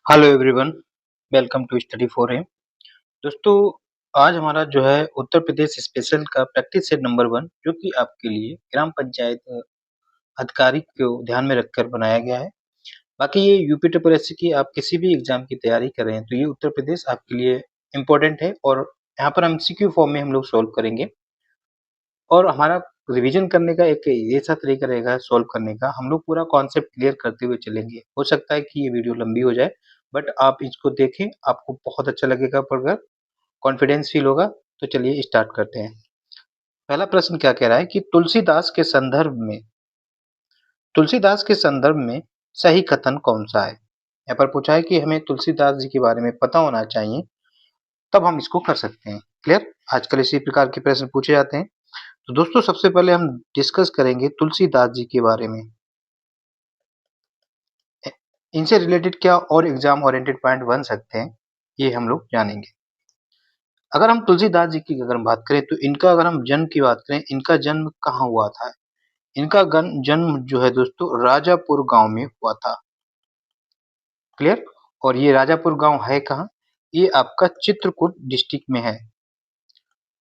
Hello everyone, welcome to study for M. दोस्तों, आज हमारा जो है उत्तर प्रदेश स्पेशल का प्रैक्टिस सेट नंबर 1 जो कि आपके लिए ग्राम पंचायत अधिकारी को ध्यान में रखकर बनाया गया है। बाकी ये यूपी ट्रिपल एससी की आप किसी भी एग्जाम की तैयारी कर रहे हैं तो ये उत्तर प्रदेश आपके लिए इम्पोर्टेंट है और यहाँ पर एमसीक्यू फॉर्म में हम लोग सॉल्व करेंगे। और हमारा रिवीजन करने का एक ऐसा तरीका रहेगा सॉल्व करने का, हम लोग पूरा कॉन्सेप्ट क्लियर करते हुए चलेंगे। हो सकता है कि ये वीडियो लंबी हो जाए, बट आप इसको देखें, आपको बहुत अच्छा लगेगा, पढ़कर कॉन्फिडेंस फील होगा। तो चलिए स्टार्ट करते हैं। पहला प्रश्न क्या कह रहा है कि तुलसीदास के संदर्भ में सही कथन कौन सा है। यहाँ पर पूछा है कि हमें तुलसीदास जी के बारे में पता होना चाहिए, तब हम इसको कर सकते हैं। क्लियर? आजकल इसी प्रकार के प्रश्न पूछे जाते हैं। तो दोस्तों, सबसे पहले हम डिस्कस करेंगे तुलसीदास जी के बारे में। इनसे रिलेटेड क्या और एग्जाम ओरिएंटेड पॉइंट बन सकते हैं, ये हम लोग जानेंगे। अगर हम तुलसीदास जी की अगर हम बात करें तो इनका अगर हम जन्म की बात करें, इनका जन्म कहाँ हुआ था। इनका जन्म जो है दोस्तों राजापुर गांव में हुआ था। क्लियर? और ये राजापुर गांव है कहाँ? ये आपका चित्रकूट डिस्ट्रिक्ट में है।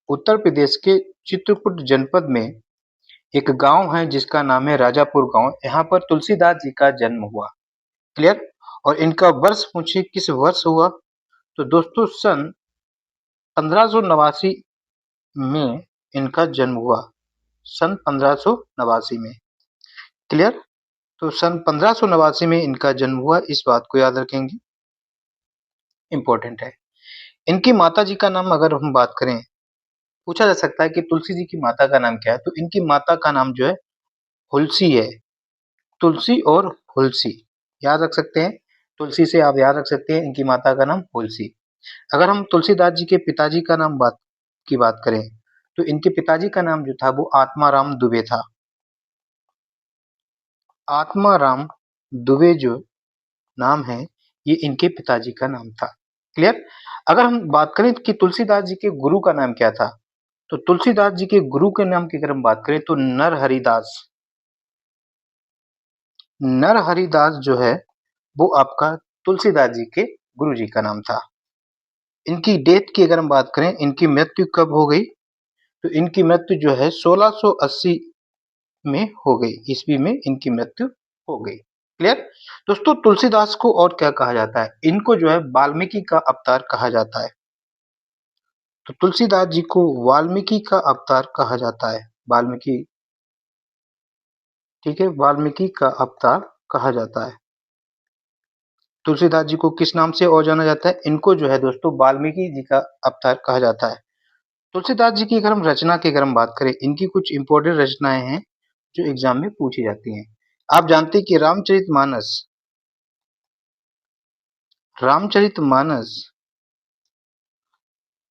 उत्तर प्रदेश के चित्रकूट जनपद में एक गांव है जिसका नाम है राजापुर गांव। यहाँ पर तुलसीदास जी का जन्म हुआ। क्लियर? और इनका वर्ष पूछिए किस वर्ष हुआ, तो दोस्तों सन 1589 में इनका जन्म हुआ। सन 1589 में। क्लियर? तो सन 1589 में इनका जन्म हुआ, इस बात को याद रखेंगे, इंपॉर्टेंट है। इनकी माता जी का नाम अगर हम बात करें, पूछा जा सकता है कि तुलसी जी की माता का नाम क्या है, तो इनकी माता का नाम जो है हुलसी है। तुलसी और हुलसी याद रख सकते हैं। तुलसी से आप याद रख सकते हैं इनकी माता का नाम हुलसी। अगर हम तुलसीदास जी के पिताजी का नाम बात करें, तो इनके पिताजी का नाम जो था वो आत्माराम दुबे था। आत्माराम दुबे जो नाम है, ये इनके पिताजी का नाम था। क्लियर? अगर हम बात करें कि तुलसीदास जी के गुरु का नाम क्या था, तो तुलसीदास जी के गुरु के नाम की अगर हम बात करें तो नरहरिदास। नरहरिदास जो है वो आपका तुलसीदास जी के गुरु जी का नाम था। इनकी डेथ की अगर हम बात करें, इनकी मृत्यु कब हो गई, तो इनकी मृत्यु जो है 1680 में हो गई, ईस्वी में इनकी मृत्यु हो गई। क्लियर? दोस्तों, तुलसीदास को और क्या कहा जाता है, इनको जो है वाल्मीकि का अवतार कहा जाता है। तो तुलसीदास जी को वाल्मीकि का अवतार कहा जाता है। वाल्मीकि, ठीक है, वाल्मीकि का अवतार कहा जाता है। तुलसीदास जी को किस नाम से और जाना जाता है, इनको जो है दोस्तों वाल्मीकि जी का अवतार कहा जाता है। तुलसीदास जी की अगर हम रचना की अगर हम बात करें, इनकी कुछ इंपॉर्टेंट रचनाएं हैं जो एग्जाम में पूछी जाती हैं। आप जानते हैं कि रामचरितमानस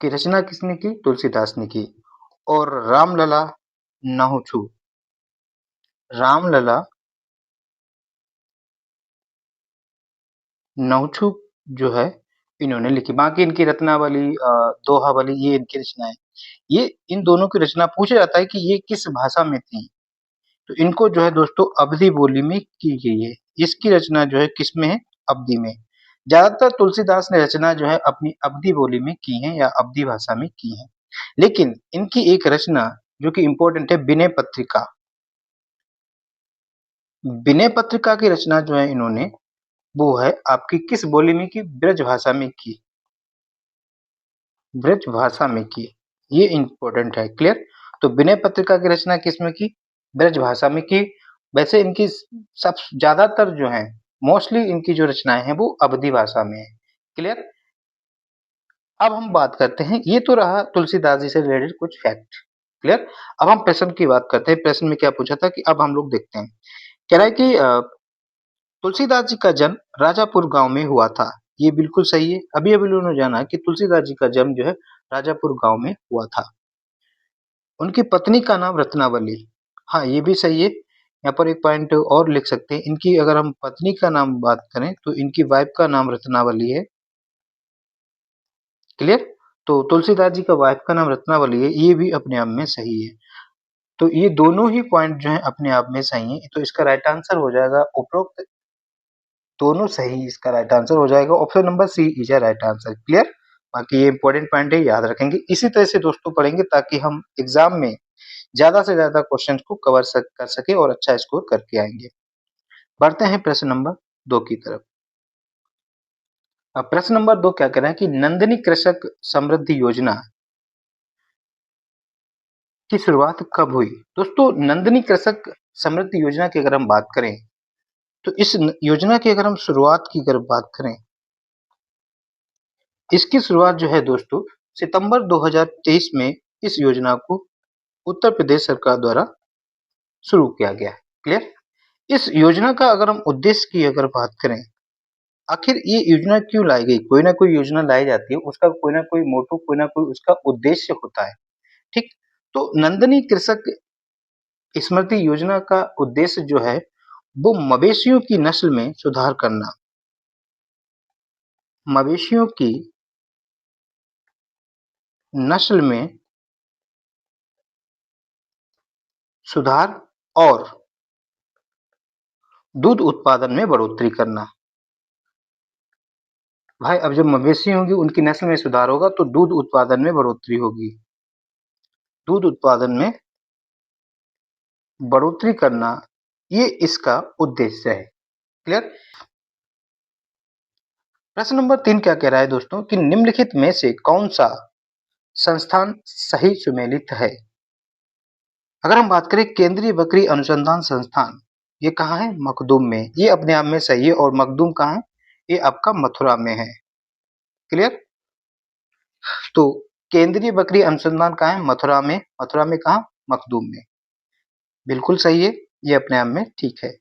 की रचना किसने की? तुलसीदास ने की। और रामलला नहुछु, रामलला नहुछु जो है इन्होंने लिखी। बाकी इनकी रत्नावली, दोहावली, ये इनकी रचनाएं। ये इन दोनों की रचना पूछा जाता है कि ये किस भाषा में थी, तो इनको जो है दोस्तों अवधी बोली में की गई है। इसकी रचना जो है किसमें है? अवधी में। ज्यादातर तुलसीदास ने रचना जो है अपनी अवधी बोली में की है या अवधी भाषा में की है। लेकिन इनकी एक रचना जो कि इंपॉर्टेंट है, विनय पत्रिका। विनय पत्रिका की रचना जो है इन्होंने, वो है आपकी किस बोली में की? ब्रज भाषा में की। ब्रज भाषा में की, ये इंपॉर्टेंट है। क्लियर? तो विनय पत्रिका की रचना किसमें की? ब्रज भाषा में की। वैसे इनकी सब ज्यादातर जो है, मोस्टली इनकी जो रचनाएं हैं वो अवधी भाषा में है। क्लियर? अब हम बात करते हैं, ये तो रहा तुलसीदास जी से रिलेटेड कुछ फैक्ट। क्लियर? अब हम प्रश्न की बात करते हैं। प्रश्न में क्या पूछा था कि अब हम लोग देखते हैं। कह रहा है कि तुलसीदास जी का जन्म राजापुर गांव में हुआ था। ये बिल्कुल सही है। अभी अभी लोगों ने जाना कि तुलसीदास जी का जन्म जो है राजापुर गांव में हुआ था। उनकी पत्नी का नाम रत्नावली। हाँ, ये भी सही है। यहाँ पर एक पॉइंट और लिख सकते हैं, इनकी अगर हम पत्नी का नाम बात करें तो इनकी वाइफ का नाम रत्नावली है। क्लियर? तो तुलसीदास जी का वाइफ का नाम रत्नावली है, ये भी अपने आप में सही है। तो ये दोनों ही पॉइंट जो है अपने आप में सही है। तो इसका राइट आंसर हो जाएगा उपरोक्त दोनों सही इसका राइट आंसर हो जाएगा। Option number C is a right answer. Clear? बाकी ये इंपॉर्टेंट पॉइंट है, याद रखेंगे। इसी तरह से दोस्तों पढ़ेंगे ताकि हम एग्जाम में ज्यादा से ज्यादा क्वेश्चन को कर सके और अच्छा स्कोर करके आएंगे। बढ़ते हैं प्रश्न नंबर 2 की तरफ। अब प्रश्न नंबर 2 क्या कह रहा है कि नंदिनी कृषक समृद्धि योजना की शुरुआत कब हुई? दोस्तों नंदिनी कृषक समृद्धि योजना की अगर हम बात करें तो इस योजना की अगर हम शुरुआत की अगर बात करें, इसकी शुरुआत जो है दोस्तों सितंबर 2023 में इस योजना को उत्तर प्रदेश सरकार द्वारा शुरू किया गया है। क्लियर? इस योजना का अगर हम उद्देश्य की अगर बात करें, आखिर ये योजना क्यों लाई गई? कोई ना कोई योजना लाई जाती है, उसका कोई ना कोई मोटो, कोई ना कोई उसका उद्देश्य होता है। ठीक? तो नंदिनी कृषक स्मृति योजना का उद्देश्य जो है वो मवेशियों की नस्ल में सुधार करना, मवेशियों की नस्ल में सुधार और दूध उत्पादन में बढ़ोतरी करना। भाई अब जब मवेशी होंगी उनकी नस्ल में सुधार होगा तो दूध उत्पादन में बढ़ोतरी होगी, दूध उत्पादन में बढ़ोतरी करना ये इसका उद्देश्य है। क्लियर? प्रश्न नंबर 3 क्या कह रहा है दोस्तों कि निम्नलिखित में से कौन सा संस्थान सही सुमेलित है? अगर हम बात करें केंद्रीय बकरी अनुसंधान संस्थान, ये कहाँ है? मखदूम में। ये अपने आप में सही है। और मखदूम कहाँ है? ये आपका मथुरा में है। क्लियर? तो केंद्रीय बकरी अनुसंधान कहाँ है? मथुरा में। मथुरा में कहाँ? मखदूम में। बिल्कुल सही है, ये अपने आप में ठीक है।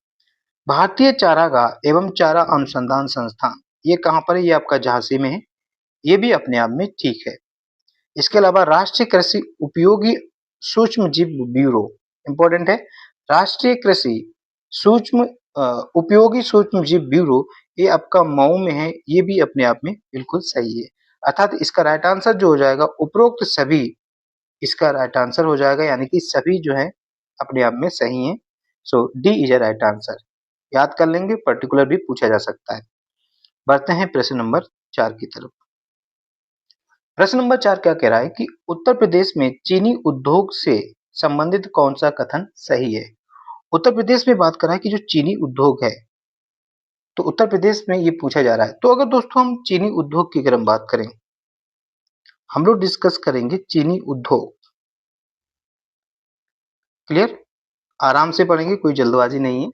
भारतीय चारागाह एवं चारा अनुसंधान संस्थान, ये कहाँ पर है? ये आपका झांसी में है। ये भी अपने आप में ठीक है। इसके अलावा राष्ट्रीय कृषि उपयोगी सूक्ष्म जीव ब्यूरो, इंपॉर्टेंट है। राष्ट्रीय कृषि सूक्ष्म उपयोगी सूक्ष्म जीव ब्यूरो, ये आपका मऊ में है। ये भी अपने आप में बिल्कुल सही है। अर्थात इसका राइट आंसर जो हो जाएगा उपरोक्त सभी, इसका राइट आंसर हो जाएगा, यानी कि सभी जो है अपने आप में सही है। So D is a right answer. याद कर लेंगे, पर्टिकुलर भी पूछा जा सकता है। बढ़ते हैं प्रश्न नंबर 4 की तरफ। प्रश्न नंबर 4 क्या कह रहा है कि उत्तर प्रदेश में चीनी उद्योग से संबंधित कौन सा कथन सही है? उत्तर प्रदेश में बात कर रहा है कि जो चीनी उद्योग है, तो उत्तर प्रदेश में ये पूछा जा रहा है। तो अगर दोस्तों हम चीनी उद्योग की अगर हम बात करें, हम लोग डिस्कस करेंगे चीनी उद्योग। क्लियर? आराम से पढ़ेंगे, कोई जल्दबाजी नहीं है।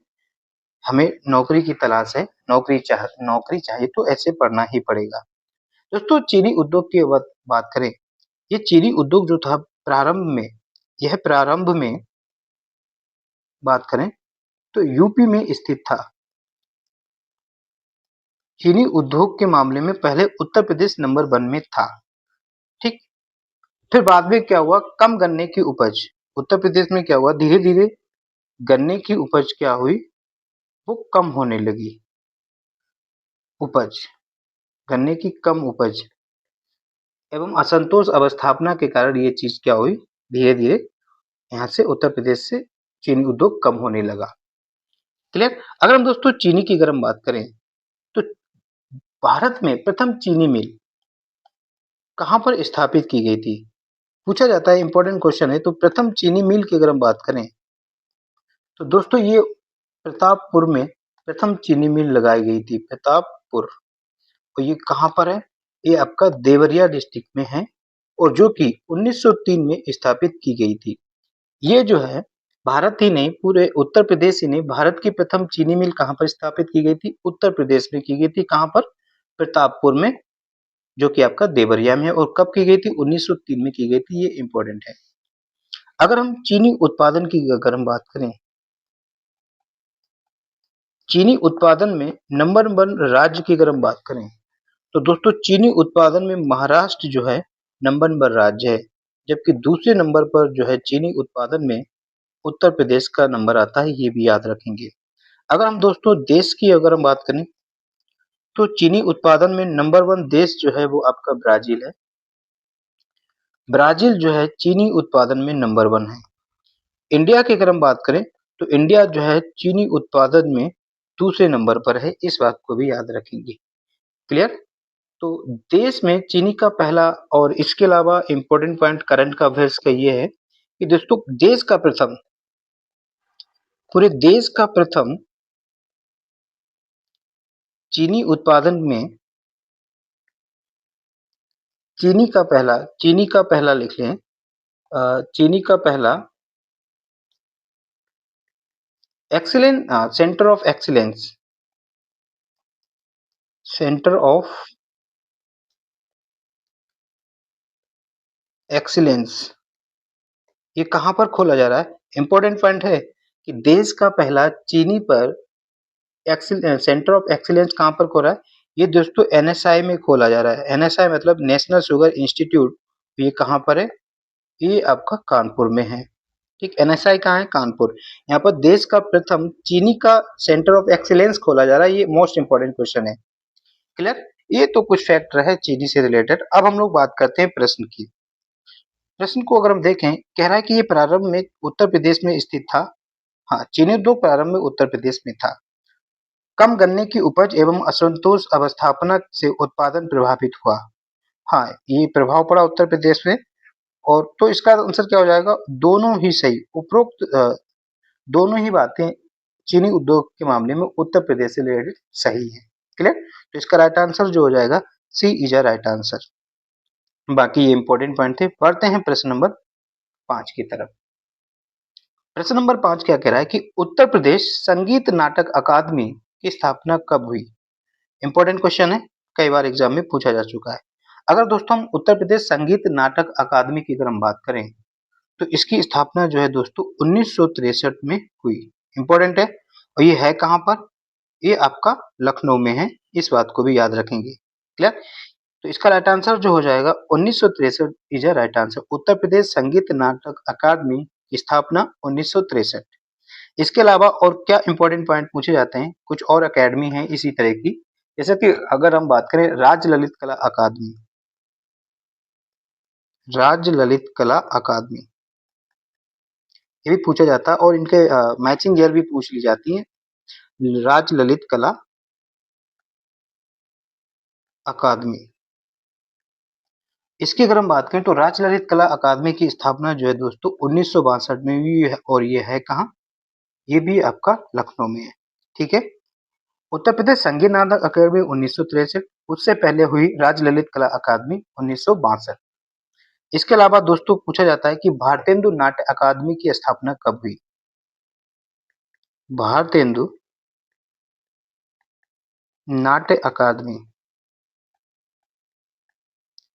हमें नौकरी की तलाश है, नौकरी चाहिए तो ऐसे पढ़ना ही पड़ेगा। दोस्तों चीनी उद्योग की बात करें, ये चीनी उद्योग जो था प्रारंभ में बात करें तो यूपी में स्थित था। चीनी उद्योग के मामले में पहले उत्तर प्रदेश नंबर 1 में था। ठीक? फिर बाद में क्या हुआ? कम गन्ने की उपज, उत्तर प्रदेश में क्या हुआ? धीरे धीरे गन्ने की उपज क्या हुई? वो कम होने लगी। उपज, गन्ने की कम उपज एवं असंतोष अवस्थापना के कारण ये चीज क्या हुई? धीरे धीरे यहाँ से उत्तर प्रदेश से चीनी उद्योग कम होने लगा। क्लियर? अगर हम दोस्तों चीनी की अगर हम बात करें तो भारत में प्रथम चीनी मिल कहाँ पर स्थापित की गई थी? पूछा जाता है, इंपॉर्टेंट क्वेश्चन है। तो प्रथम चीनी मिल की अगर हम बात करें तो दोस्तों ये प्रतापपुर में प्रथम चीनी मिल लगाई गई थी। प्रतापपुर, और ये कहाँ पर है? ये आपका देवरिया डिस्ट्रिक्ट में है और जो कि 1903 में स्थापित की गई थी। ये जो है भारत ही नहीं, पूरे उत्तर प्रदेश ही नहीं, भारत की प्रथम चीनी मिल कहाँ पर स्थापित की गई थी? उत्तर प्रदेश में की गई थी। कहाँ पर? प्रतापपुर में, जो कि आपका देवरिया में है। और कब की गई थी? 1903 में की गई थी। ये इंपॉर्टेंट है। अगर हम चीनी उत्पादन की अगर हम बात करें, चीनी उत्पादन में नंबर 1 राज्य की अगर हम बात करें तो दोस्तों चीनी उत्पादन में महाराष्ट्र जो है नंबर 1 राज्य है, जबकि दूसरे नंबर पर जो है चीनी उत्पादन में उत्तर प्रदेश का नंबर आता है। ये भी याद रखेंगे। अगर हम दोस्तों देश की अगर हम बात करें तो चीनी उत्पादन में नंबर 1 देश जो है वो आपका ब्राजील है। ब्राजील जो है चीनी उत्पादन में नंबर 1 है। इंडिया की अगर हम बात करें तो इंडिया जो है चीनी उत्पादन में दूसरे नंबर पर है, इस बात को भी याद रखेंगे। क्लियर? तो देश में चीनी का पहला और इसके अलावा इम्पोर्टेंट पॉइंट करंट का अफेयर्स का ये है कि दोस्तों देश का प्रथम, पूरे देश का प्रथम चीनी उत्पादन में चीनी का पहला लिख लें, चीनी का पहला centre of excellence, centre of excellence ये कहां पर खोला जा रहा है? इंपॉर्टेंट पॉइंट है कि देश का पहला चीनी पर सेंटर ऑफ एक्सीलेंस कहां पर खोला है? ये दोस्तों एनएसआई में खोला जा रहा है। एनएसआई मतलब नेशनल शुगर इंस्टीट्यूट। ये कहां पर है? ये आपका कानपुर में है। ठीक, एनएसआई कहाँ है? कानपुर। यहाँ पर देश का प्रथम चीनी का सेंटर ऑफ एक्सीलेंस खोला जा रहा है। ये मोस्ट इंपॉर्टेंट क्वेश्चन है। क्लियर? ये तो कुछ फैक्ट रहे चीनी से रिलेटेड। अब हम लोग बात करते हैं प्रश्न की। प्रश्न को अगर हम देखें, कह रहा है कि ये प्रारंभ में उत्तर प्रदेश में स्थित था। हाँ, चीनी उद्योग प्रारंभ में उत्तर प्रदेश में था। कम गन्ने की उपज एवं असंतोष अवस्थापना से उत्पादन प्रभावित हुआ। हाँ, ये प्रभाव पड़ा उत्तर प्रदेश में। और तो इसका आंसर क्या हो जाएगा? दोनों ही सही। उपरोक्त दोनों ही बातें चीनी उद्योग के मामले में उत्तर प्रदेश से रिलेटेड सही है। क्लियर? तो इसका राइट आंसर जो हो जाएगा सी इज अ राइट आंसर। बाकी ये इंपॉर्टेंट पॉइंट थे। बढ़ते हैं प्रश्न नंबर 5 की तरफ। प्रश्न नंबर 5 क्या कह रहा है कि उत्तर प्रदेश संगीत नाटक अकादमी की स्थापना कब हुई? इंपॉर्टेंट क्वेश्चन है, कई बार एग्जाम में पूछा जा चुका है। अगर दोस्तों हम उत्तर प्रदेश संगीत नाटक अकादमी की अगर हम बात करें तो इसकी स्थापना जो है दोस्तों 1963 में हुई। इंपॉर्टेंट है। और ये है कहां पर? ये आपका लखनऊ में है। इस बात को भी याद रखेंगे। क्लियर? तो इसका राइट आंसर जो हो जाएगा 1963 is a right answer. Uttar Pradesh संगीत नाटक अकादमी की स्थापना 1963। इसके अलावा और क्या इंपॉर्टेंट पॉइंट पूछे जाते हैं? कुछ और अकेडमी है इसी तरह की, जैसे कि अगर हम बात करें राज्य ललित कला अकादमी, राज्य ललित कला अकादमी ये भी पूछा जाता है और इनके मैचिंग ईयर भी पूछ ली जाती है। राज्य ललित कला अकादमी, इसकी अगर हम बात करें तो राज्य ललित कला अकादमी की स्थापना जो है दोस्तों 1962 में हुई है। और ये है कहाँ? ये भी आपका लखनऊ में है। ठीक है। उत्तर प्रदेश संगीत नाटक अकादमी 1963, उससे पहले हुई राज्य ललित कला अकादमी 1962। इसके अलावा दोस्तों पूछा जाता है कि भारतेंदु नाट्य अकादमी की स्थापना कब हुई? भारतेंदु नाट्य अकादमी,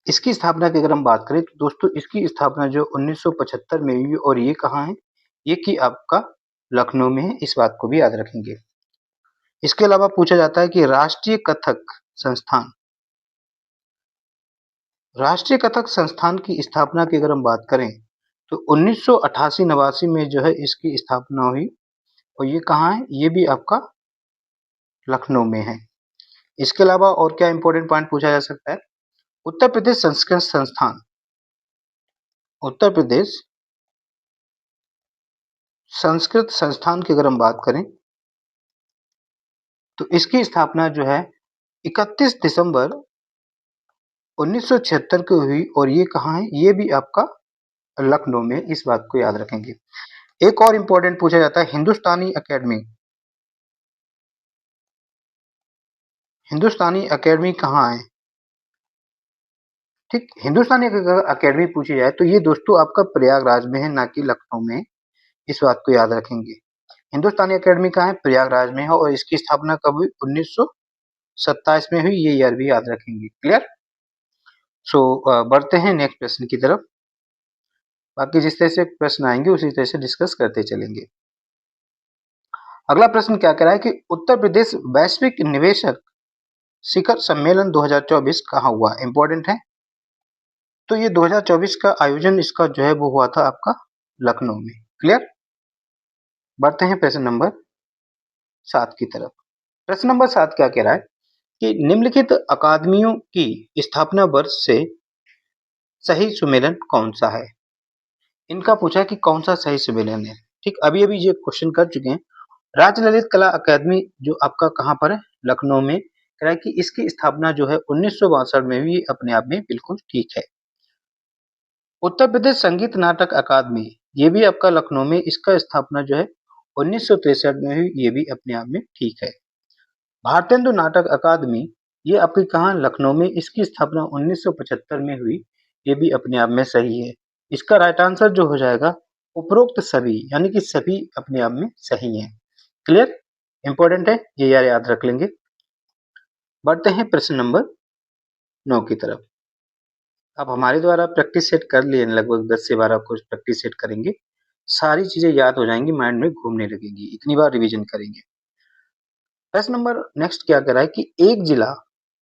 इसकी स्थापना की अगर हम बात करें तो दोस्तों इसकी स्थापना जो 1975 में हुई और ये कहाँ है? ये कि आपका लखनऊ में है। इस बात को भी याद रखेंगे। इसके अलावा पूछा जाता है कि राष्ट्रीय कथक संस्थान की स्थापना की अगर हम बात करें तो 1988-89 में जो है इसकी स्थापना हुई। और ये कहाँ है? ये भी आपका लखनऊ में है। इसके अलावा और क्या इंपॉर्टेंट पॉइंट पूछा जा सकता है? उत्तर प्रदेश संस्कृत संस्थान, उत्तर प्रदेश संस्कृत संस्थान की अगर हम बात करें तो इसकी स्थापना जो है 31 दिसंबर 1976 को हुई। और ये कहाँ है? ये भी आपका लखनऊ में। इस बात को याद रखेंगे। एक और इंपॉर्टेंट पूछा जाता है हिंदुस्तानी एकेडमी, हिंदुस्तानी एकेडमी कहाँ है? ठीक, हिंदुस्तानी एकेडमी पूछी जाए तो ये दोस्तों आपका प्रयागराज में है, ना कि लखनऊ में। इस बात को याद रखेंगे। हिंदुस्तानी एकेडमी कहाँ है? प्रयागराज में है। और इसकी स्थापना कब हुई? 1927 में हुई। ये ईयर भी याद रखेंगे। क्लियर? सो बढ़ते हैं नेक्स्ट प्रश्न की तरफ। बाकी जिस तरह से प्रश्न आएंगे उसी तरह से डिस्कस करते चलेंगे। अगला प्रश्न क्या कह रहा है कि उत्तर प्रदेश वैश्विक निवेशक शिखर सम्मेलन 2024 कहाँ हुआ? इंपॉर्टेंट है। तो ये 2024 का आयोजन इसका जो है वो हुआ था आपका लखनऊ में। क्लियर? बढ़ते हैं प्रश्न नंबर 7 की तरफ। प्रश्न नंबर 7 क्या कह रहा है कि निम्नलिखित अकादमियों की स्थापना वर्ष से सही सम्मेलन कौन सा है? इनका पूछा कि कौन सा सही सम्मेलन है। ठीक, अभी अभी ये क्वेश्चन कर चुके हैं राज्य ललित कला अकादमी जो आपका कहाँ पर है, लखनऊ में, कह रहा है कि इसकी स्थापना जो है 1962 में हुई, अपने आप में बिल्कुल ठीक है। उत्तर प्रदेश संगीत नाटक अकादमी, ये भी आपका लखनऊ में, इसका स्थापना जो है 1963 में हुई, ये भी अपने आप में ठीक है। भारतेंदु नाटक अकादमी, ये आपकी कहाँ, लखनऊ में, इसकी स्थापना 1975 में हुई, ये भी अपने आप में सही है। इसका राइट आंसर जो हो जाएगा उपरोक्त सभी, यानी कि सभी अपने आप में सही है। क्लियर, इंपॉर्टेंट है, ये यार याद रख लेंगे। बढ़ते हैं प्रश्न नंबर 9 की तरफ। अब हमारे द्वारा प्रैक्टिस सेट कर लिए, लगभग 10 से 12 कुछ प्रैक्टिस सेट करेंगे, सारी चीजें याद हो जाएंगी, माइंड में घूमने लगेंगी, इतनी बार रिवीजन करेंगे। प्रश्न नंबर नेक्स्ट क्या कह रहा है कि एक जिला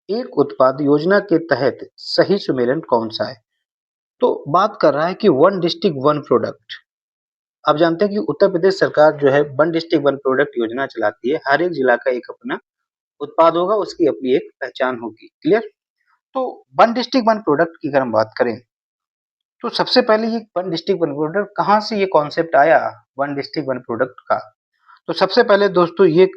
एक उत्पाद योजना के तहत सही सुमेलन कौन सा है। तो बात कर रहा है कि वन डिस्ट्रिक्ट वन प्रोडक्ट। आप जानते हैं कि उत्तर प्रदेश सरकार जो है वन डिस्ट्रिक्ट वन प्रोडक्ट योजना चलाती है। हर एक जिला का एक अपना उत्पाद होगा, उसकी अपनी एक पहचान होगी। क्लियर। तो वन डिस्ट्रिक्ट वन प्रोडक्ट की अगर हम बात करें तो सबसे पहले ये वन डिस्ट्रिक्ट वन प्रोडक्ट कहाँ से ये कॉन्सेप्ट आया, वन डिस्ट्रिक्ट वन प्रोडक्ट का। तो सबसे पहले दोस्तों ये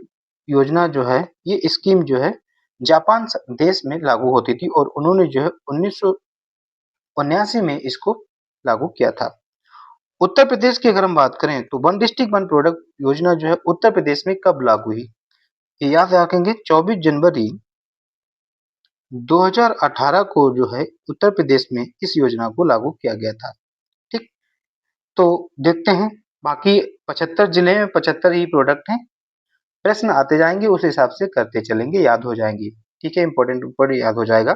योजना जो है, ये स्कीम जो है जापान देश में लागू होती थी और उन्होंने जो है 1979 में इसको लागू किया था। उत्तर प्रदेश की अगर हम बात करें तो वन डिस्ट्रिक्ट वन प्रोडक्ट योजना जो है उत्तर प्रदेश में कब लागू हुई, ये याद रखेंगे 24 जनवरी 2018 को जो है उत्तर प्रदेश में इस योजना को लागू किया गया था। ठीक, तो देखते हैं, बाकी 75 जिले में 75 ही प्रोडक्ट हैं। प्रश्न आते जाएंगे, उस हिसाब से करते चलेंगे, याद हो जाएंगे। ठीक है, इंपॉर्टेंट ऊपर याद हो जाएगा।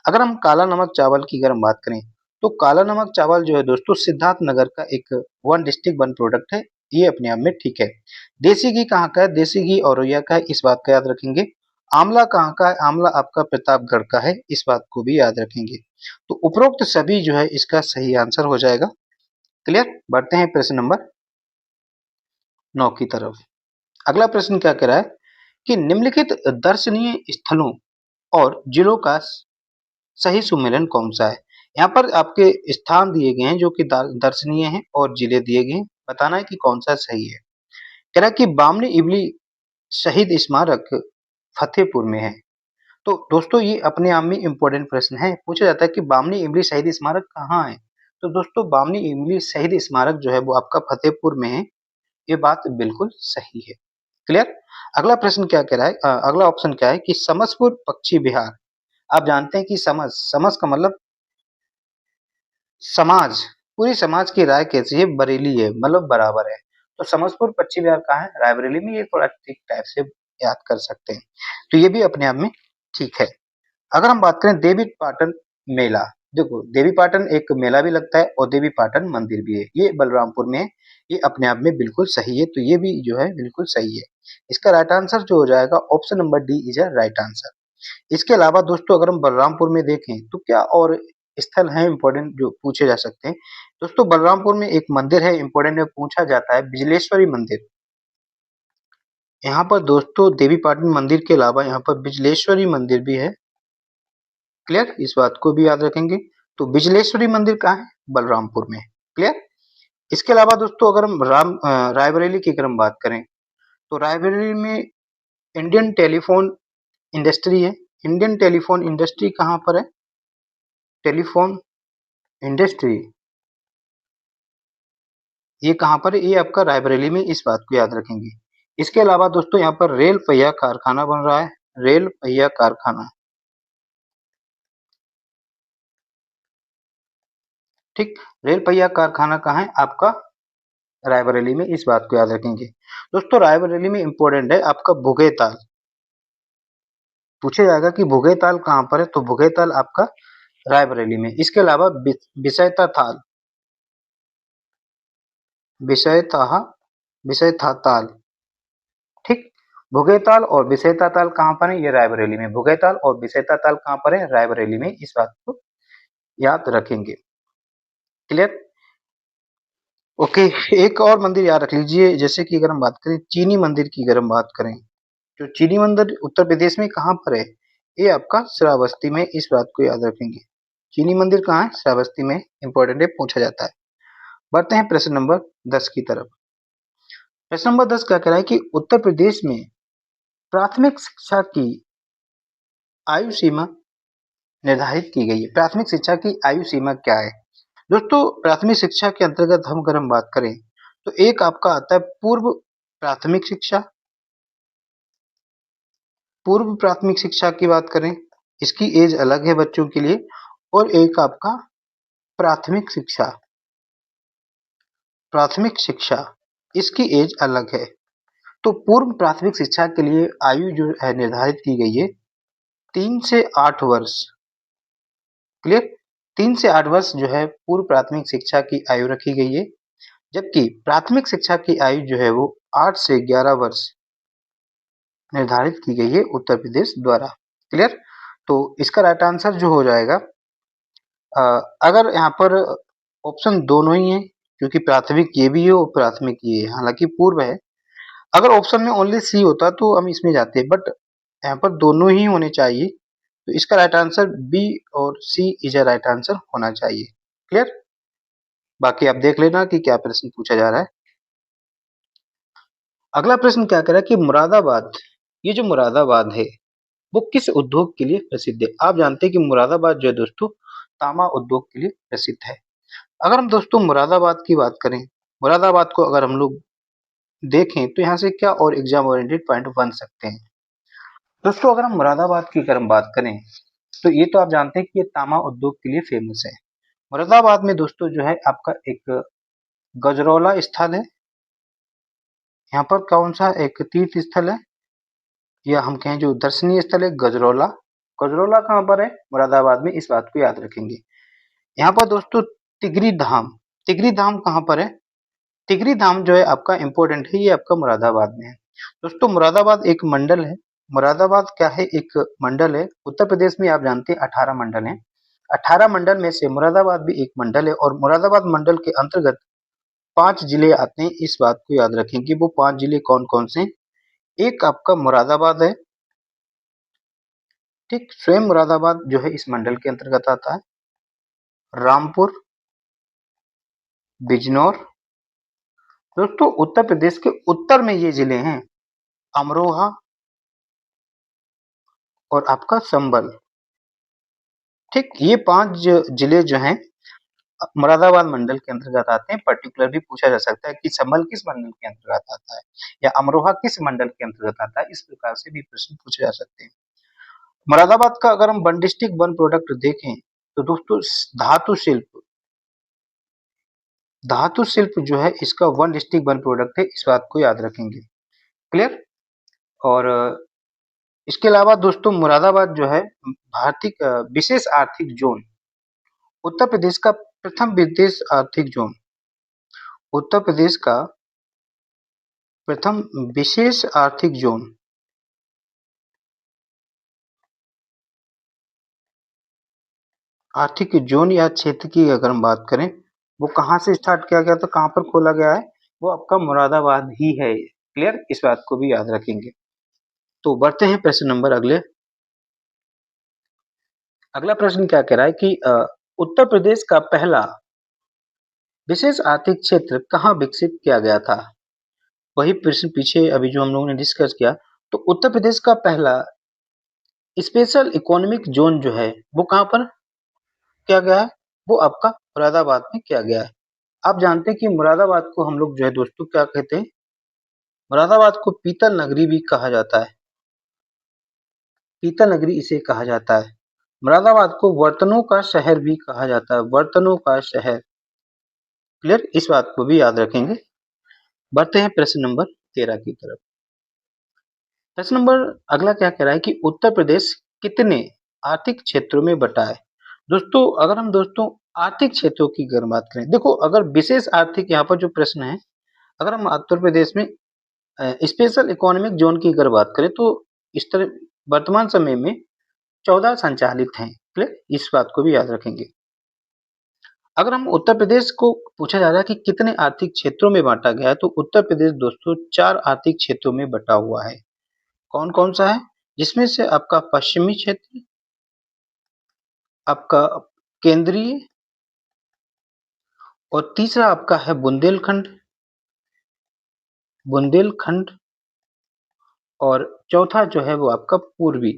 अगर हम काला नमक चावल की अगर हम बात करें तो काला नमक चावल जो है दोस्तों सिद्धार्थ नगर का एक वन डिस्ट्रिक्ट वन प्रोडक्ट है, ये अपने आप में ठीक है। देसी घी कहाँ का है, देसी घी औरैया का है, इस बात का याद रखेंगे। आंवला कहाँ का है, आंवला आपका प्रतापगढ़ का है, इस बात को भी याद रखेंगे। तो उपरोक्त सभी जो है इसका सही आंसर हो जाएगा। क्लियर। बढ़ते हैं प्रश्न नंबर 9 की तरफ। अगला प्रश्न क्या कह रहा है कि निम्नलिखित दर्शनीय स्थलों और जिलों का सही सुमेलन कौन सा है। यहाँ पर आपके स्थान दिए गए हैं जो कि दर्शनीय हैं और जिले दिए गए हैं, बताना है कि कौन सा सही है। कह रहा है कि बामनी इबली शहीद स्मारक फतेहपुर में है। तो दोस्तों ये अपने आप में इम्पोर्टेंट प्रश्न है, पूछा जाता है कि बामनी इमली शहीद स्मारक कहाँ है। तो दोस्तों बामनी इमली शहीद स्मारक जो है वो आपका फतेहपुर में है, ये बात बिल्कुल सही है। क्लियर। अगला प्रश्न क्या कह रहा है, अगला ऑप्शन क्या है कि समसपुर पक्षी विहार। आप जानते हैं कि समझ का मतलब समाज, पूरी समाज की राय कैसी है, बरेली है, मतलब बराबर है। तो समसपुर पक्षी विहार कहाँ है, रायबरेली में, ये थोड़ा ठीक टाइप से याद कर सकते हैं। तो ये भी अपने आप में ठीक है। अगर हम बात करें देवी पाटन मेला, देखो देवी पाटन एक मेला भी लगता है और देवी पाटन मंदिर भी है, ये बलरामपुर में है, ये अपने आप में बिल्कुल सही है। तो ये भी जो है बिल्कुल सही है। इसका राइट आंसर जो हो जाएगा option number D is a right answer. इसके अलावा दोस्तों अगर हम बलरामपुर में देखें तो क्या और स्थल है इंपॉर्टेंट जो पूछे जा सकते हैं। दोस्तों बलरामपुर में एक मंदिर है इंपॉर्टेंट में पूछा जाता है, बिजलेश्वरी मंदिर। यहाँ पर दोस्तों देवी पाटन मंदिर के अलावा यहाँ पर बिजलेश्वरी मंदिर भी है। क्लियर, इस बात को भी याद रखेंगे। तो बिजलेश्वरी मंदिर कहाँ है, बलरामपुर में। क्लियर। इसके अलावा दोस्तों अगर हम रायबरेली की अगर हम बात करें तो रायबरेली में इंडियन टेलीफोन इंडस्ट्री है। इंडियन टेलीफोन इंडस्ट्री कहाँ पर है, टेलीफोन इंडस्ट्री, ये कहाँ पर है, ये आपका रायबरेली में, इस बात को याद रखेंगे। इसके अलावा दोस्तों यहाँ पर रेल पहिया कारखाना बन रहा है, रेल पहिया कारखाना। ठीक, रेल पहिया कारखाना कहाँ है आपका, रायबरेली में, इस बात को याद रखेंगे। दोस्तों रायबरेली में इंपॉर्टेंट है आपका भुगेताल, पूछा जाएगा कि भुगेताल कहाँ पर है, तो भुगेताल आपका रायबरेली में। इसके अलावा बिसैता थाल, बिसैता बिसैता ताल। ठीक, भुगेताल और बिसेता ताल कहाँ पर है, ये रायबरेली में। भुगेताल और बिसेता ताल कहाँ पर है, रायबरेली में, इस बात को याद रखेंगे। क्लियर। ओके, एक और मंदिर याद रख लीजिए, जैसे कि अगर हम बात करें चीनी मंदिर की, अगर हम बात करें तो चीनी मंदिर उत्तर प्रदेश में कहाँ पर है, ये आपका श्रावस्ती में, इस बात को याद रखेंगे। चीनी मंदिर कहाँ है, श्रावस्ती में, इंपॉर्टेंट है, पूछा जाता है। बढ़ते हैं प्रश्न नंबर 10 की तरफ। प्रश्न नंबर 10 क्या कह रहा है कि उत्तर प्रदेश में प्राथमिक शिक्षा की आयु सीमा निर्धारित की गई है। प्राथमिक शिक्षा की आयु सीमा क्या है? दोस्तों, प्राथमिक शिक्षा के अंतर्गत हम अगर हम बात करें तो एक आपका आता है पूर्व प्राथमिक शिक्षा। पूर्व प्राथमिक शिक्षा की बात करें, इसकी एज अलग है बच्चों के लिए। और एक आपका प्राथमिक शिक्षा, प्राथमिक शिक्षा इसकी एज अलग है। तो पूर्व प्राथमिक शिक्षा के लिए आयु जो है निर्धारित की गई है 3 से 8 वर्ष। क्लियर? 3 से 8 वर्ष जो है पूर्व प्राथमिक शिक्षा की आयु रखी गई है, जबकि प्राथमिक शिक्षा की आयु जो है वो 8 से 11 वर्ष निर्धारित की गई है उत्तर प्रदेश द्वारा। क्लियर? तो इसका राइट आंसर जो हो जाएगा, अगर यहाँ पर ऑप्शन दोनों ही है, क्योंकि प्राथमिक ये भी है और प्राथमिक ये है, हालांकि पूर्व है। अगर ऑप्शन में ओनली सी होता तो हम इसमें जाते, बट यहाँ पर दोनों ही होने चाहिए, तो इसका राइट आंसर बी और सी इज अ राइट आंसर होना चाहिए। क्लियर? बाकी आप देख लेना कि क्या प्रश्न पूछा जा रहा है। अगला प्रश्न क्या कह रहा है कि मुरादाबाद, ये जो मुरादाबाद है वो किस उद्योग के लिए प्रसिद्ध है? आप जानते हैं कि मुरादाबाद जो है दोस्तों तांबा उद्योग के लिए प्रसिद्ध है। अगर हम दोस्तों मुरादाबाद की बात करें, मुरादाबाद को अगर हम लोग देखें तो यहाँ से क्या और एग्जाम ओरिएंटेड पॉइंट बन सकते हैं? दोस्तों, अगर हम मुरादाबाद की अगर हम बात करें तो ये तो आप जानते हैं कि ये तांबा उद्योग के लिए फेमस है। मुरादाबाद में दोस्तों जो है आपका एक गजरौला स्थल है। यहाँ पर कौन सा एक तीर्थ स्थल है या हम कहें जो दर्शनीय स्थल है, गजरौला। गजरौला कहाँ पर है? मुरादाबाद में, इस बात को याद रखेंगे। यहाँ पर दोस्तों तिगरी धाम, तिगरी धाम कहाँ पर है? तिगरी धाम जो है आपका इंपॉर्टेंट है, ये आपका मुरादाबाद में है। दोस्तों मुरादाबाद एक मंडल है। मुरादाबाद क्या है? एक मंडल है। उत्तर प्रदेश में आप जानते हैं 18 मंडल हैं। 18 मंडल में से मुरादाबाद भी एक मंडल है और मुरादाबाद मंडल के अंतर्गत 5 जिले आते हैं। इस बात को याद रखें कि वो 5 जिले कौन कौन से हैं। एक आपका मुरादाबाद है, ठीक, स्वयं मुरादाबाद जो है इस मंडल के अंतर्गत आता है। रामपुर, बिजनौर, दोस्तों उत्तर प्रदेश के उत्तर में ये जिले हैं। अमरोहा और आपका संबल, ठीक, ये 5 जिले जो हैं मुरादाबाद मंडल के अंतर्गत आते हैं। पर्टिकुलर भी पूछा जा सकता है कि संबल किस मंडल के अंतर्गत आता है या अमरोहा किस मंडल के अंतर्गत आता है, इस प्रकार से भी प्रश्न पूछे जा सकते हैं। मुरादाबाद का अगर हम वन डिस्ट्रिक्ट वन प्रोडक्ट देखें तो दोस्तों धातु शिल्प, धातु शिल्प जो है इसका वन डिस्ट्रिक्ट वन प्रोडक्ट है, इस बात को याद रखेंगे। क्लियर? और इसके अलावा दोस्तों मुरादाबाद जो है भारतीय विशेष आर्थिक जोन, उत्तर प्रदेश का प्रथम विशेष आर्थिक जोन, उत्तर प्रदेश का प्रथम विशेष आर्थिक जोन, आर्थिक जोन या क्षेत्र की अगर हम बात करें, वो कहाँ से स्टार्ट किया गया, तो कहाँ पर खोला गया है? वो आपका मुरादाबाद ही है। क्लियर? इस बात को भी याद रखेंगे। तो बढ़ते हैं प्रश्न नंबर अगले। अगला प्रश्न क्या कह रहा है कि उत्तर प्रदेश का पहला विशेष आर्थिक क्षेत्र कहाँ विकसित किया गया था? वही प्रश्न पीछे अभी जो हम लोगों ने डिस्कस किया। तो उत्तर प्रदेश का पहला स्पेशल इकोनॉमिक जोन जो है वो कहाँ पर किया गया है? वो आपका मुरादाबाद में किया गया है। आप जानते हैं कि मुरादाबाद को हम लोग जो है दोस्तों क्या कहते हैं? मुरादाबाद को पीतल नगरी भी कहा जाता है। पीतल नगरी इसे कहा जाता है। मुरादाबाद को बर्तनों का शहर भी कहा जाता है, बर्तनों का शहर। क्लियर? इस बात को भी याद रखेंगे। बढ़ते हैं प्रश्न नंबर 13 की तरफ। प्रश्न नंबर अगला क्या कह रहा है कि उत्तर प्रदेश कितने आर्थिक क्षेत्रों में बटा है? दोस्तों अगर हम दोस्तों आर्थिक क्षेत्रों की अगर बात करें, देखो अगर विशेष आर्थिक यहाँ पर जो प्रश्न है, अगर हम उत्तर प्रदेश में स्पेशल इकोनॉमिक जोन की अगर बात करें तो इस तरह वर्तमान समय में 14 संचालित हैं। क्लियर? इस बात को भी याद रखेंगे। अगर हम उत्तर प्रदेश को पूछा जा रहा है कि कितने आर्थिक क्षेत्रों में बांटा गया है, तो उत्तर प्रदेश दोस्तों 4 आर्थिक क्षेत्रों में बटा हुआ है। कौन कौन सा है? जिसमें से आपका पश्चिमी क्षेत्र, आपका केंद्रीय और तीसरा आपका है बुंदेलखंड। बुंदेलखंड और चौथा जो है वो आपका पूर्वी।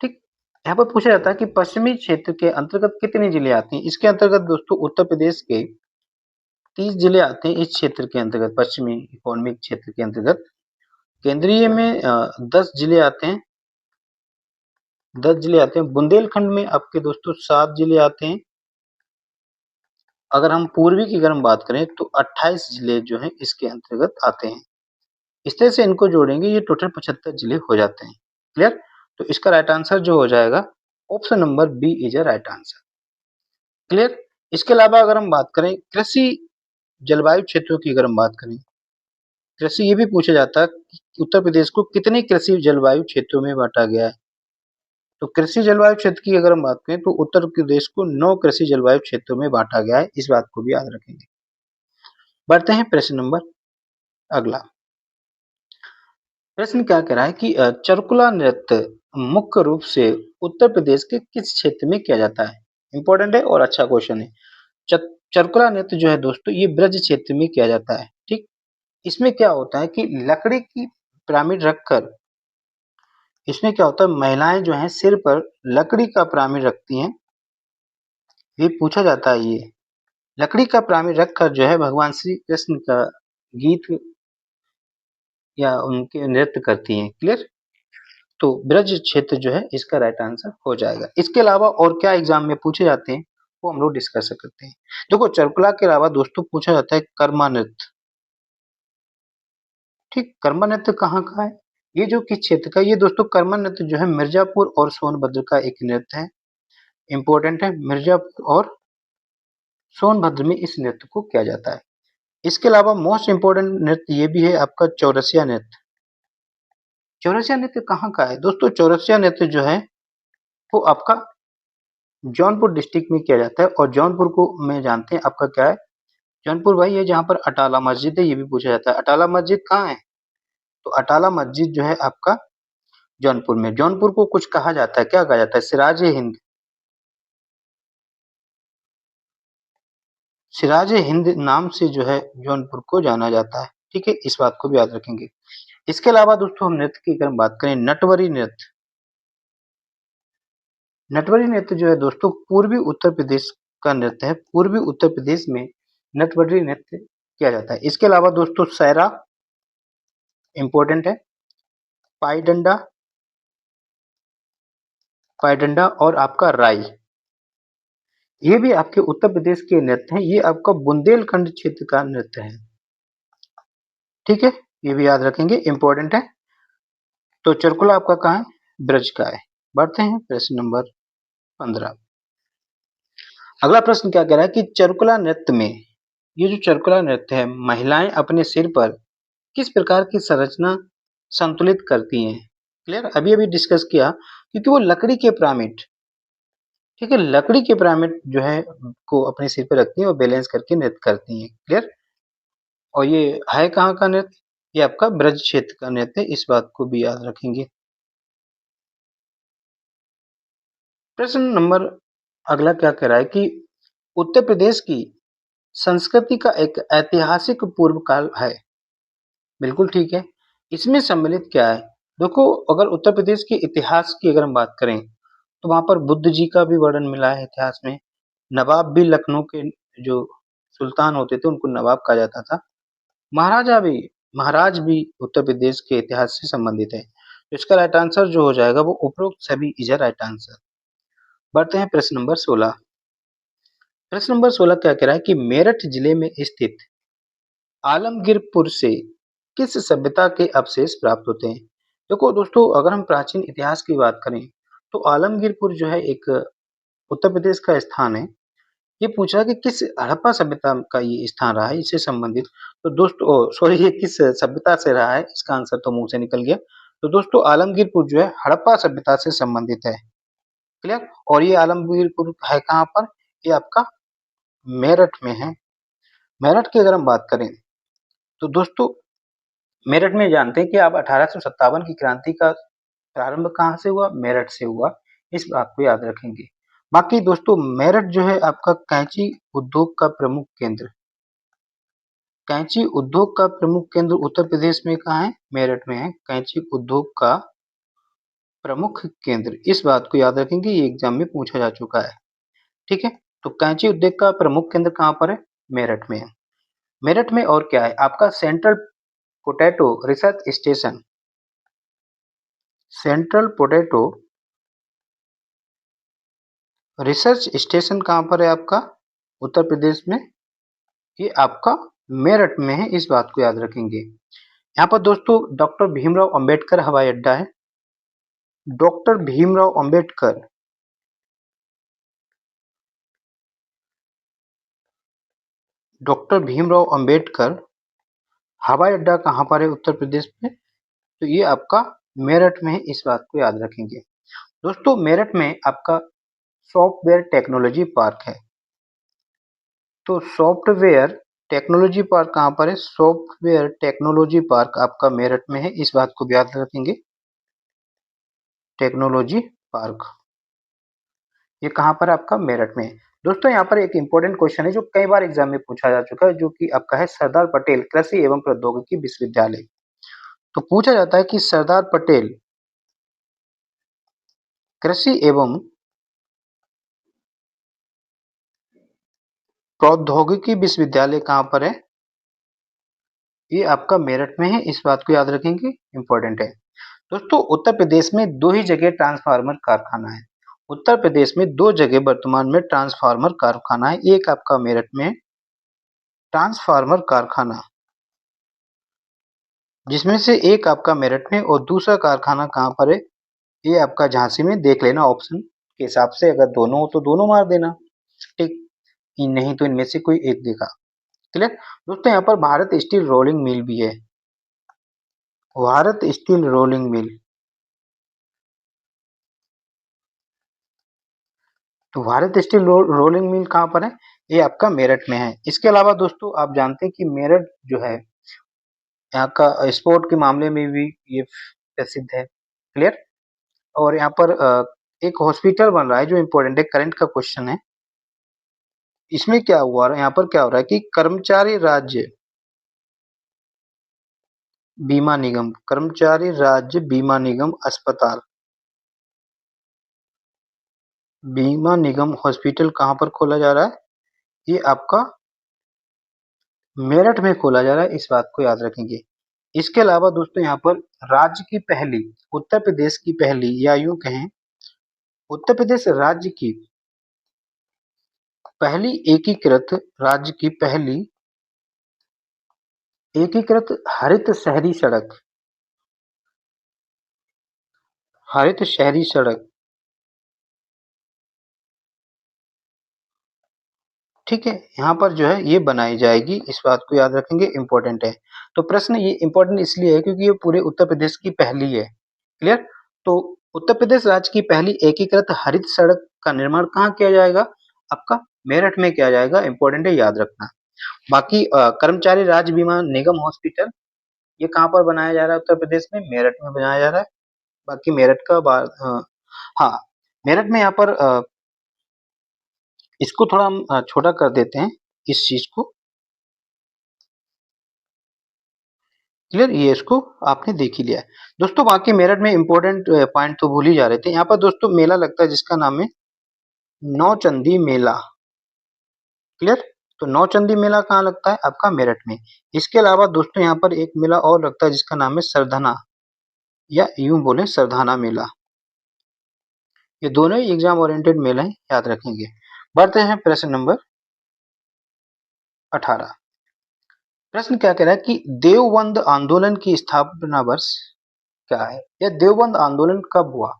ठीक, यहाँ पर पूछा जाता है कि पश्चिमी क्षेत्र के अंतर्गत कितने जिले आते हैं। इसके अंतर्गत दोस्तों उत्तर प्रदेश के 30 जिले आते हैं इस क्षेत्र के अंतर्गत, पश्चिमी इकोनॉमिक क्षेत्र के अंतर्गत। केंद्रीय में 10 जिले आते हैं, 10 जिले आते हैं। बुंदेलखंड में आपके दोस्तों 7 जिले आते हैं। अगर हम पूर्वी की अगर हम बात करें तो 28 जिले जो हैं इसके अंतर्गत आते हैं। इस तरह से इनको जोड़ेंगे ये टोटल 75 जिले हो जाते हैं। क्लियर? तो इसका राइट आंसर जो हो जाएगा option number B is a right answer. Clear? इसके अलावा अगर हम बात करें कृषि जलवायु क्षेत्रों की, अगर हम बात करें कृषि, ये भी पूछा जाता है कि उत्तर प्रदेश को कितने कृषि जलवायु क्षेत्रों में बांटा गया है। तो कृषि जलवायु क्षेत्र की अगर हम बात करें तो उत्तर प्रदेश को 9 कृषि जलवायु क्षेत्रों में बांटा गया है। इस बात को भी याद रखेंगे। बढ़ते हैं प्रश्न नंबर अगला। प्रश्न क्या कह रहा है कि चरकुला नृत्य मुख्य रूप से उत्तर प्रदेश के किस क्षेत्र में किया जाता है। इंपॉर्टेंट है और अच्छा क्वेश्चन है। चरकुला नृत्य जो है दोस्तों ये ब्रज क्षेत्र में किया जाता है। ठीक, इसमें क्या होता है कि लकड़ी की पिरामिड रखकर, इसमें क्या होता है महिलाएं जो हैं सिर पर लकड़ी का पिरामिड रखती हैं। ये पूछा जाता है, ये लकड़ी का पिरामिड रखकर जो है भगवान श्री कृष्ण का गीत या उनके नृत्य करती हैं। क्लियर? तो ब्रज क्षेत्र जो है इसका राइट आंसर हो जाएगा। इसके अलावा और क्या एग्जाम में पूछे जाते हैं वो हम लोग डिस्कस करते हैं। देखो चरकुला के अलावा दोस्तों पूछा जाता है कर्मा नृत्य। ठीक, कर्मा नृत्य कहाँ का है, ये जो किस क्षेत्र का है? ये दोस्तों कर्मा नृत्य जो है मिर्जापुर और सोनभद्र का एक नृत्य है। इंपॉर्टेंट है, मिर्जापुर और सोनभद्र में इस नृत्य को किया जाता है। इसके अलावा मोस्ट इंपोर्टेंट नृत्य ये भी है आपका चौरसिया नृत्य। चौरसिया नृत्य कहाँ का है दोस्तों? चौरसिया नृत्य जो है वो आपका जौनपुर डिस्ट्रिक्ट में किया जाता है। और जौनपुर को में जानते हैं आपका क्या है, जौनपुर वही है जहाँ पर अटाला मस्जिद है। ये भी पूछा जाता है अटाला मस्जिद कहाँ है, तो अटाला मस्जिद जो है आपका जौनपुर में। जौनपुर को कुछ कहा जाता है, क्या कहा जाता है? सिराज ए हिंद, सिराज ए हिंद नाम से जो है जौनपुर को जाना जाता है। ठीक है, इस बात को भी याद रखेंगे। इसके अलावा दोस्तों हम नृत्य की अगर बात करें, नटवरी नृत्य। नटवरी नृत्य जो है दोस्तों पूर्वी उत्तर प्रदेश का नृत्य है। पूर्वी उत्तर प्रदेश में नटवरी नृत्य किया जाता है। इसके अलावा दोस्तों सैरा इंपॉर्टेंट है, पाई डंडा, पाई डंडा और आपका राई, ये भी आपके उत्तर प्रदेश के नृत्य हैं। ये आपका बुंदेलखंड क्षेत्र का नृत्य है। ठीक है, ये भी याद रखेंगे, इंपॉर्टेंट है। तो चरकुला आपका कहाँ है? ब्रज का है। बढ़ते हैं प्रश्न नंबर 15। अगला प्रश्न क्या कह रहा है कि चरकुला नृत्य में, ये जो चरकुला नृत्य है, महिलाएं अपने सिर पर किस प्रकार की संरचना संतुलित करती हैं। क्लियर? अभी अभी डिस्कस किया, क्योंकि वो लकड़ी के पिरामिड, ठीक है, लकड़ी के पिरामिड जो है को अपने सिर पे रखती हैं और बैलेंस करके नृत्य करती हैं। क्लियर? और ये है कहाँ का नृत्य? ये आपका ब्रज क्षेत्र का नृत्य है। इस बात को भी याद रखेंगे। प्रश्न नंबर अगला क्या कह रहा है कि उत्तर प्रदेश की संस्कृति का एक ऐतिहासिक पूर्व काल है। बिल्कुल ठीक है। इसमें सम्मिलित क्या है? देखो अगर उत्तर प्रदेश के इतिहास की अगर हम बात करें तो वहां पर बुद्ध जी का भी वर्णन मिला है इतिहास में। नवाब भी लखनऊ के जो सुल्तान होते थे उनको नवाब कहा जाता था। महाराजा भी, महाराज भी उत्तर प्रदेश के इतिहास से संबंधित है। तो इसका राइट आंसर जो हो जाएगा वो उपरोक्त सभी इज राइट आंसर। बढ़ते हैं प्रश्न नंबर 16। प्रश्न नंबर 16 क्या कह रहा है कि मेरठ जिले में स्थित आलमगीरपुर से किस सभ्यता के अवशेष प्राप्त होते हैं। देखो दोस्तों अगर हम प्राचीन इतिहास की बात करें तो आलमगीरपुर जो है एक उत्तर प्रदेश का स्थान है। ये पूछ रहा है कि किस हड़प्पा सभ्यता का ये स्थान रहा है इससे संबंधित। तो दोस्तों सॉरी, ये किस सभ्यता से रहा है, इसका आंसर तो मुंह से निकल गया। तो दोस्तों आलमगीरपुर जो है हड़प्पा सभ्यता से संबंधित है। क्लियर? और ये आलमगीरपुर है कहाँ पर? ये आपका मेरठ में है। मेरठ की अगर हम बात करें तो दोस्तों मेरठ में जानते हैं कि आप 1857 की क्रांति का प्रारंभ कहाँ से हुआ? मेरठ से हुआ। इस बात को याद रखेंगे। बाकी दोस्तों मेरठ जो है आपका कैंची उद्योग का प्रमुख केंद्र, कैंची उद्योग का प्रमुख केंद्र उत्तर प्रदेश में कहाँ है? मेरठ में है कैंची उद्योग का प्रमुख केंद्र। इस बात को याद रखेंगे, ये एग्जाम में पूछा जा चुका है। ठीक है, तो कैंची उद्योग का प्रमुख केंद्र कहाँ पर है? मेरठ में है। मेरठ में और क्या है आपका? Central potato research station. Central potato research station कहाँ पर है आपका? उत्तर प्रदेश में। ये आपका मेरठ में है, इस बात को याद रखेंगे। यहाँ पर दोस्तों डॉक्टर भीमराव अंबेडकर हवाई अड्डा है। डॉक्टर भीमराव अंबेडकर डॉक्टर भीमराव अंबेडकर हवाई अड्डा कहाँ पर है उत्तर प्रदेश में? तो ये आपका मेरठ में है, इस बात को याद रखेंगे। दोस्तों मेरठ में आपका सॉफ्टवेयर टेक्नोलॉजी पार्क है। तो सॉफ्टवेयर टेक्नोलॉजी पार्क कहाँ पर है? सॉफ्टवेयर टेक्नोलॉजी पार्क आपका मेरठ में है, इस बात को भी याद रखेंगे। टेक्नोलॉजी पार्क ये कहाँ पर आपका? मेरठ में। दोस्तों यहाँ पर एक इंपॉर्टेंट क्वेश्चन है जो कई बार एग्जाम में पूछा जा चुका है, जो कि आपका है सरदार पटेल कृषि एवं प्रौद्योगिकी विश्वविद्यालय। तो पूछा जाता है कि सरदार पटेल कृषि एवं प्रौद्योगिकी विश्वविद्यालय कहाँ पर है? ये आपका मेरठ में है, इस बात को याद रखेंगे, इंपॉर्टेंट है। दोस्तों उत्तर प्रदेश में दो ही जगह ट्रांसफार्मर कारखाना है। उत्तर प्रदेश में दो जगह वर्तमान में ट्रांसफार्मर कारखाना है। एक आपका मेरठ में ट्रांसफार्मर कारखाना, जिसमें से एक आपका मेरठ में और दूसरा कारखाना कहाँ पर है? ये आपका झांसी में। देख लेना ऑप्शन के हिसाब से, अगर दोनों हो तो दोनों मार देना, ठीक, नहीं तो इनमें से कोई एक देगा। क्लियर। दोस्तों यहाँ पर भारत स्टील रोलिंग मिल भी है। भारत स्टील रोलिंग मिल, तो भारत स्टील रोलिंग मिल कहाँ पर है? ये आपका मेरठ में है। इसके अलावा दोस्तों आप जानते हैं कि मेरठ जो है यहाँ का स्पोर्ट के मामले में भी ये प्रसिद्ध है। क्लियर। और यहाँ पर एक हॉस्पिटल बन रहा है जो इम्पोर्टेंट है, करंट का क्वेश्चन है। इसमें क्या हुआ है? यहाँ पर क्या हो रहा है कि कर्मचारी राज्य बीमा निगम, कर्मचारी राज्य बीमा निगम अस्पताल, बीमा निगम हॉस्पिटल कहाँ पर खोला जा रहा है? ये आपका मेरठ में खोला जा रहा है, इस बात को याद रखेंगे। इसके अलावा दोस्तों यहाँ पर राज्य की पहली, उत्तर प्रदेश की पहली, या यूं कहें उत्तर प्रदेश राज्य की पहली एकीकृत, राज्य की पहली एकीकृत हरित शहरी सड़क, हरित शहरी सड़क, ठीक है, यहाँ पर जो है ये बनाई जाएगी, इस बात को याद रखेंगे, इंपॉर्टेंट है। तो प्रश्न ये इंपॉर्टेंट इसलिए है क्योंकि ये पूरे उत्तर प्रदेश की पहली है। क्लियर। तो उत्तर प्रदेश राज्य की पहली एकीकृत हरित सड़क का निर्माण कहाँ किया जाएगा? आपका मेरठ में किया जाएगा, इंपॉर्टेंट है, याद रखना। बाकी कर्मचारी राज्य बीमा निगम हॉस्पिटल ये कहाँ पर बनाया जा रहा है? उत्तर प्रदेश में मेरठ में बनाया जा रहा है। बाकी मेरठ का हाँ, मेरठ में यहाँ पर इसको थोड़ा हम छोटा कर देते हैं इस चीज को। क्लियर, ये इसको आपने देख ही लिया है। दोस्तों बाकी मेरठ में इंपॉर्टेंट पॉइंट तो भूल ही जा रहे थे। यहाँ पर दोस्तों मेला लगता है जिसका नाम है नौचंदी मेला। क्लियर। तो नौचंदी मेला कहाँ लगता है? आपका मेरठ में। इसके अलावा दोस्तों यहाँ पर एक मेला और लगता है जिसका नाम है सरधना, या यूं बोले सरधाना मेला। ये दोनों ही एग्जाम ओरिएंटेड मेला है, याद रखेंगे। बढ़ते हैं प्रश्न नंबर 18। प्रश्न क्या कह रहा है कि देवबंद आंदोलन की स्थापना वर्ष क्या है, या देवबंद आंदोलन कब हुआ?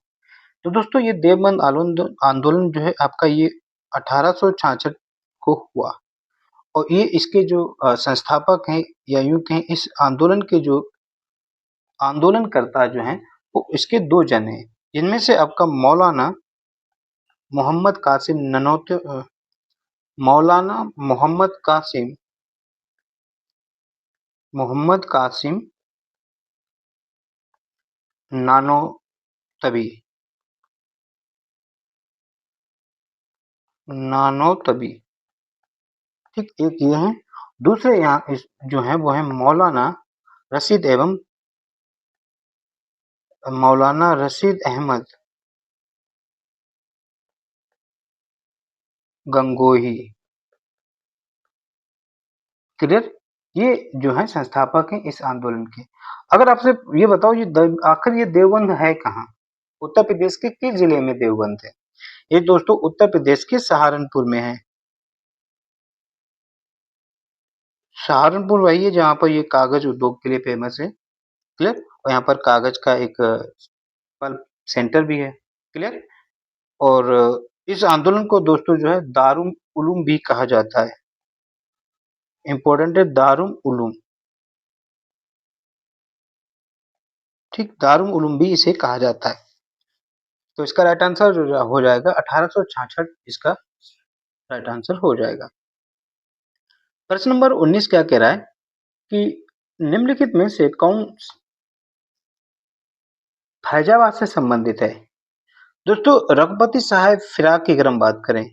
तो दोस्तों ये देवबंद आंदोलन आंदोलन जो है आपका ये 1866 को हुआ। और ये इसके जो संस्थापक हैं, या यूं कहें इस आंदोलन के जो आंदोलनकर्ता जो हैं वो इसके दो जन हैं। इनमें से आपका मौलाना मोहम्मद कासिम मौलाना मोहम्मद कासिम नानोतबी, नानोतबी, ठीक, एक ये है। दूसरे यहाँ जो है वो है मौलाना रशीद अहमद गंगोही। क्लियर? ये जो है संस्थापक हैं इस आंदोलन के। अगर आपसे ये बताओ आखिर ये देवबंद है कहाँ? उत्तर प्रदेश के किस जिले में देवबंद है? ये दोस्तों उत्तर प्रदेश के सहारनपुर में है। सहारनपुर वही है जहाँ पर ये कागज उद्योग के लिए फेमस है। क्लियर? और यहाँ पर कागज का एक पल्प सेंटर भी है। क्लियर? और इस आंदोलन को दोस्तों जो है दारुल उलूम भी कहा जाता है। इंपॉर्टेंट है दारुल उलूम। ठीक, दारुल उलूम भी इसे कहा जाता है। तो इसका राइट आंसर हो जाएगा 1866, इसका राइट आंसर हो जाएगा। प्रश्न नंबर 19 क्या कह रहा है कि निम्नलिखित में से कौन फैजाबाद से संबंधित है? दोस्तों रघुपति साहब फिराक की अगर हम बात करें,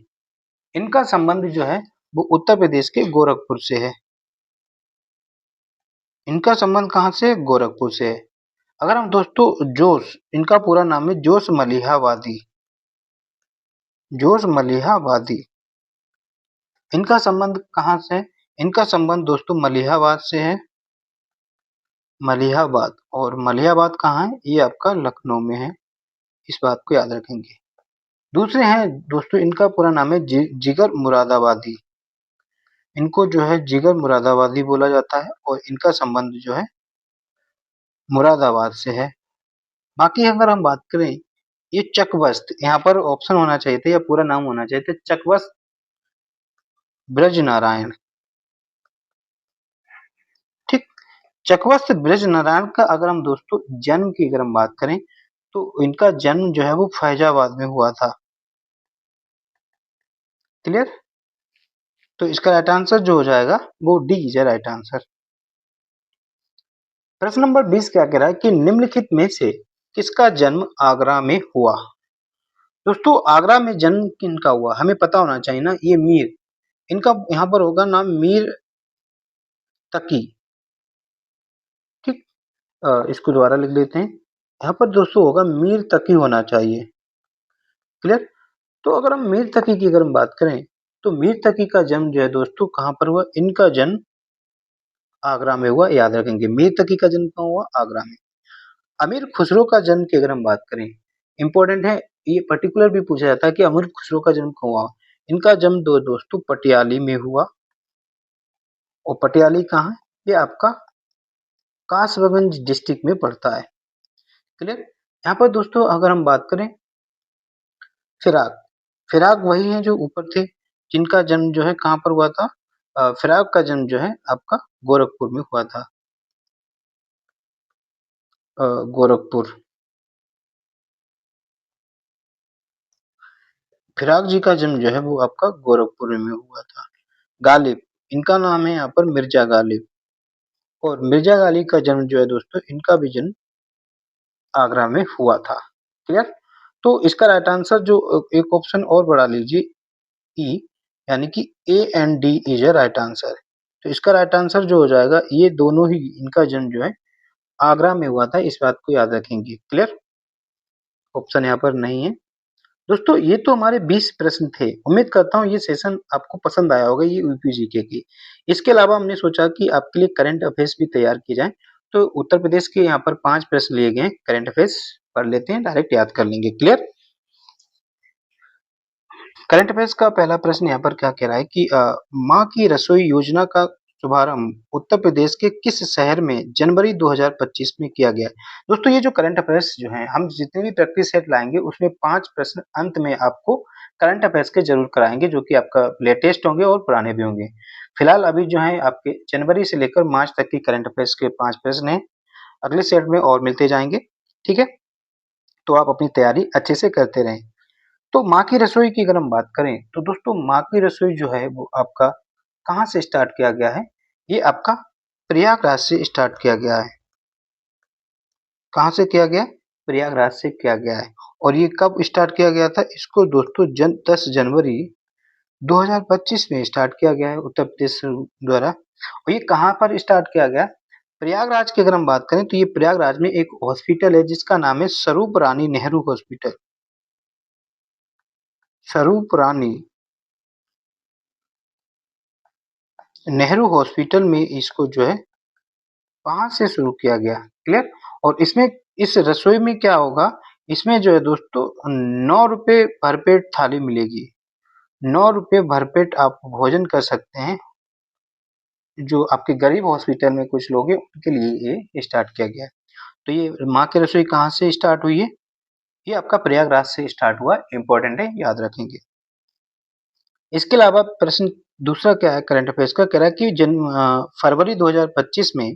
इनका संबंध जो है वो उत्तर प्रदेश के गोरखपुर से है। इनका संबंध कहाँ से? गोरखपुर से है। अगर हम दोस्तों जोश, इनका पूरा नाम है जोश मलिहाबादी। जोश मलिहाबादी, इनका संबंध कहाँ से है? इनका संबंध दोस्तों मलिहाबाद से है। मलिहाबाद, और मलिहाबाद कहाँ है? ये आपका लखनऊ में है। इस बात को याद रखेंगे। दूसरे हैं दोस्तों, इनका पूरा नाम है जिगर मुरादाबादी। इनको जो है जिगर मुरादाबादी बोला जाता है और इनका संबंध जो है मुरादाबाद से है। बाकी अगर हम बात करें, ये चकवस्त, यहाँ पर ऑप्शन होना चाहिए था या पूरा नाम होना चाहिए था, चकवस्त ब्रजनारायण। ठीक, चकवस्त ब्रजनारायण का अगर हम दोस्तों जन्म की अगर हम बात करें तो इनका जन्म जो है वो फैजाबाद में हुआ था। क्लियर? तो इसका राइट आंसर जो हो जाएगा वो डी इज राइट आंसर। प्रश्न नंबर 20 क्या कह रहा है कि निम्नलिखित में से किसका जन्म आगरा में हुआ? दोस्तों आगरा में जन्म किनका हुआ हमें पता होना चाहिए ना। ये मीर, इनका यहाँ पर होगा नाम मीर तकी। ठीक, इसको दोबारा लिख लेते हैं। यहाँ पर दोस्तों होगा मीर तकी होना चाहिए। क्लियर? तो अगर हम मीर तकी की अगर हम बात करें तो मीर तकी का जन्म जो है दोस्तों कहाँ पर हुआ? इनका जन्म आगरा में हुआ, याद रखेंगे। मीर तकी का जन्म कहाँ हुआ? आगरा में। अमीर खुसरो का जन्म की अगर हम बात करें, इंपॉर्टेंट है, ये पर्टिकुलर भी पूछा जाता है कि अमीर खुसरो का जन्म कहाँ हुआ? इनका जन्म दोस्तों पटियाली में हुआ। और पटियाली कहाँ है? ये आपका कासगंज डिस्ट्रिक्ट में पड़ता है। क्लियर? यहाँ पर दोस्तों अगर हम बात करें फिराक, फिराक वही है जो ऊपर थे जिनका जन्म जो है कहाँ पर हुआ था? फिराक का जन्म जो है आपका गोरखपुर में हुआ था। गोरखपुर। फिराक जी का जन्म जो है वो आपका गोरखपुर में हुआ था। गालिब, इनका नाम है यहाँ पर मिर्जा गालिब। और मिर्जा गालिब का जन्म जो है दोस्तों, इनका भी जन्म आगरा में हुआ था। क्लियर? तो इसका राइट आंसर जो एक ऑप्शन और बढ़ा लीजिए, ई, यानी कि A and D is a right answer. तो इसका राइट आंसर जो हो जाएगा, ये दोनों ही, इनका जन्म जो है आगरा में हुआ था, इस बात को याद रखेंगे। क्लियर? ऑप्शन यहाँ पर नहीं है। दोस्तों ये तो हमारे 20 प्रश्न थे। उम्मीद करता हूँ ये सेशन आपको पसंद आया होगा, ये यूपी जीके की। इसके अलावा हमने सोचा कि आपके लिए करंट अफेयर्स भी तैयार की जाए। तो उत्तर प्रदेश के यहाँ पर 5 प्रश्न लिए गए हैं, करंट अफेयर्स पढ़ लेते हैं, डायरेक्ट याद कर लेंगे। क्लियर? करंट अफेयर्स का पहला प्रश्न यहाँ पर क्या कह रहा है कि माँ की रसोई योजना का शुभारंभ उत्तर प्रदेश के किस शहर में जनवरी 2025 में किया गया? दोस्तों ये जो करंट अफेयर्स जो हैं, हम जितने भी प्रैक्टिस सेट लाएंगे उसमें 5 प्रश्न अंत में आपको करंट अफेयर्स के जरूर कराएंगे, जो कि आपका लेटेस्ट होंगे और पुराने भी होंगे। फिलहाल अभी जो है आपके जनवरी से लेकर मार्च तक की करंट अफेयर्स के 5 प्रश्न हैं। अगले सेट में और मिलते जाएंगे। ठीक है, तो आप अपनी तैयारी अच्छे से करते रहें। तो माँ की रसोई की अगर हम बात करें तो दोस्तों माँ की रसोई जो है वो आपका कहाँ से स्टार्ट किया गया है? ये आपका प्रयागराज से स्टार्ट किया गया है। कहाँ से किया गया? प्रयागराज से किया गया है। और ये कब स्टार्ट किया गया था? इसको दोस्तों 10 जनवरी 2025 में स्टार्ट किया गया है उत्तर प्रदेश द्वारा। और ये कहाँ पर स्टार्ट किया गया? प्रयागराज की अगर हम बात करें तो ये प्रयागराज में एक हॉस्पिटल है जिसका नाम है स्वरूप रानी नेहरू हॉस्पिटल। स्वरूप रानी नेहरू हॉस्पिटल में इसको जो है वहाँ से शुरू किया गया। क्लियर? और इसमें इस रसोई में क्या होगा, इसमें जो है दोस्तों 9 रुपए भर पेट थाली मिलेगी। 9 रुपए भर पेट आप भोजन कर सकते हैं। जो आपके गरीब हॉस्पिटल में कुछ लोग हैं उनके लिए ये स्टार्ट किया गया है। तो ये माँ की रसोई कहाँ से स्टार्ट हुई है? ये आपका प्रयागराज से स्टार्ट हुआ, इम्पोर्टेंट है, याद रखेंगे। इसके अलावा प्रश्न दूसरा क्या है करंट अफेयर्स का, कह रहा है कि फरवरी 2025 में,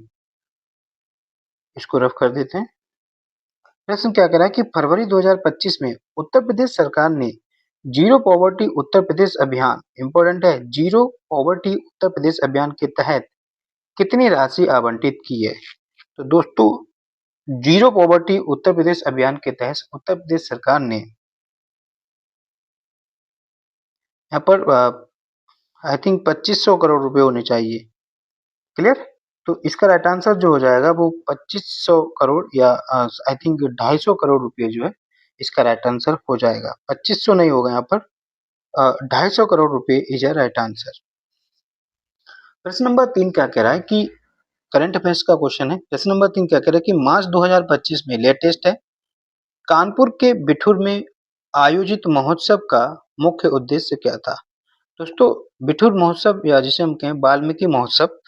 इसको रफ कर देते हैं। प्रश्न क्या कह रहा है कि फरवरी 2025 में उत्तर प्रदेश सरकार ने जीरो पॉवर्टी उत्तर प्रदेश अभियान, इंपॉर्टेंट है, जीरो पॉवर्टी उत्तर प्रदेश अभियान के तहत कितनी राशि आवंटित की है? तो दोस्तों जीरो पॉवर्टी उत्तर प्रदेश अभियान के तहत उत्तर प्रदेश सरकार ने यहाँ पर आई थिंक 2500 करोड़ रुपए होने चाहिए। क्लियर? तो इसका राइट आंसर जो हो जाएगा वो 2500 करोड़ या आई थिंक 250 करोड़ रुपए जो है इसका राइट आंसर हो जाएगा। 2500 नहीं होगा यहाँ पर, 250 करोड़ रुपए इज अ राइट आंसर। प्रश्न नंबर 3 क्या कह रहा है कि करंट अफेयर्स का क्वेश्चन है। प्रश्न नंबर 3 क्या कह रहा है कि मार्च 2025 में, लेटेस्ट है, कानपुर के बिठूर में आयोजित महोत्सव का मुख्य उद्देश्य क्या था? दोस्तों बिठूर महोत्सव या जिसे हम कहें वाल्मीकि महोत्सव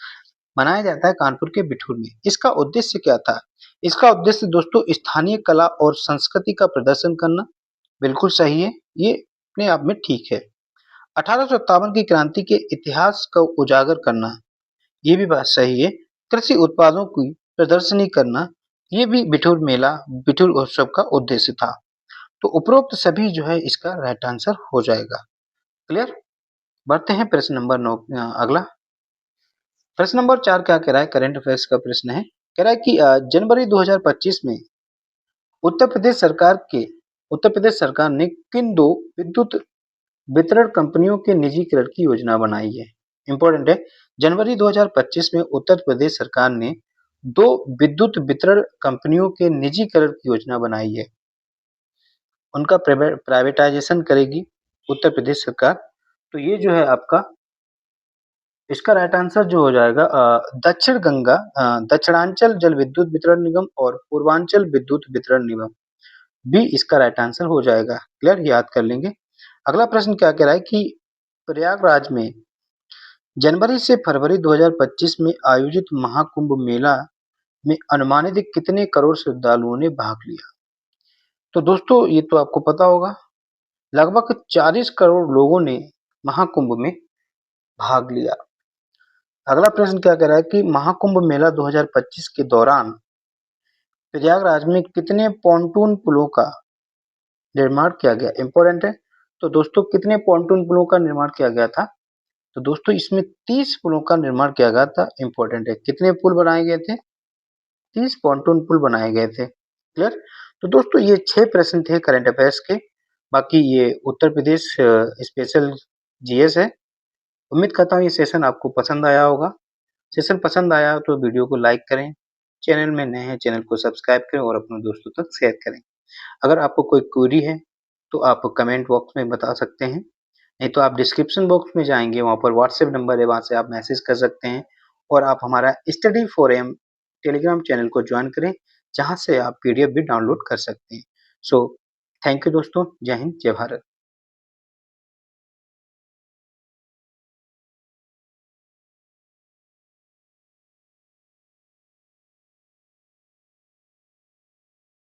मनाया जाता है कानपुर के बिठूर में। इसका उद्देश्य क्या था? इसका उद्देश्य दोस्तों स्थानीय कला और संस्कृति का प्रदर्शन करना, बिल्कुल सही है, ये अपने आप में ठीक है। 1857 की क्रांति के इतिहास को उजागर करना, ये भी बात सही है। कृषि उत्पादों की प्रदर्शनी करना, ये भी बिठूर मेला, बिठूर उत्सव का उद्देश्य था। तो उपरोक्त सभी जो है इसका राइट आंसर हो जाएगा। क्लियर? बढ़ते हैं प्रश्न नंबर 9 अगला। प्रश्न नंबर 4 क्या कह रहा है? करंट अफेयर्स का प्रश्न है। कह रहा है कि जनवरी 2025 में उत्तर प्रदेश सरकार के उत्तर प्रदेश सरकार ने किन 2 विद्युत वितरण कंपनियों के निजीकरण की योजना बनाई है? इंपॉर्टेंट है। जनवरी 2025 में उत्तर प्रदेश सरकार ने 2 विद्युत वितरण कंपनियों के निजीकरण की योजना बनाई है। उनका प्राइवेटाइजेशन करेगी उत्तर प्रदेश सरकार। तो ये जो है आपका इसका राइट आंसर जो हो जाएगा दक्षिणांचल जल विद्युत वितरण निगम और पूर्वांचल विद्युत वितरण निगम, भी इसका राइट आंसर हो जाएगा। क्लियर? याद कर लेंगे। अगला प्रश्न क्या कह रहा है कि प्रयागराज में जनवरी से फरवरी 2025 में आयोजित महाकुंभ मेला में अनुमानित कितने करोड़ श्रद्धालुओं ने भाग लिया? तो दोस्तों ये तो आपको पता होगा, लगभग 40 करोड़ लोगों ने महाकुंभ में भाग लिया। अगला प्रश्न क्या कह रहा है कि महाकुंभ मेला 2025 के दौरान प्रयागराज में कितने पॉन्टून पुलों का निर्माण किया गया? इंपॉर्टेंट है। तो दोस्तों कितने पॉन्टून पुलों का निर्माण किया गया था? तो दोस्तों इसमें 30 पुलों का निर्माण किया गया था। इंपॉर्टेंट है। कितने पुल बनाए गए थे? 30 पॉन्टून पुल बनाए गए थे। क्लियर? तो दोस्तों ये 6 प्रश्न थे करंट अफेयर्स के। बाकी ये उत्तर प्रदेश स्पेशल जीएस है। उम्मीद करता हूँ ये सेशन आपको पसंद आया होगा। सेशन पसंद आया तो वीडियो को लाइक करें, चैनल में नए हैं चैनल को सब्सक्राइब करें और अपने दोस्तों तक शेयर करें। अगर आपको कोई क्वेरी है तो आप कमेंट बॉक्स में बता सकते हैं, नहीं तो आप डिस्क्रिप्शन बॉक्स में जाएंगे, वहाँ पर व्हाट्सएप नंबर है, वहाँ से आप मैसेज कर सकते हैं। और आप हमारा study for M Telegram channel को ज्वाइन करें, जहाँ से आप पीडीएफ भी डाउनलोड कर सकते हैं। सो थैंक यू दोस्तों। जय हिंद, जय भारत।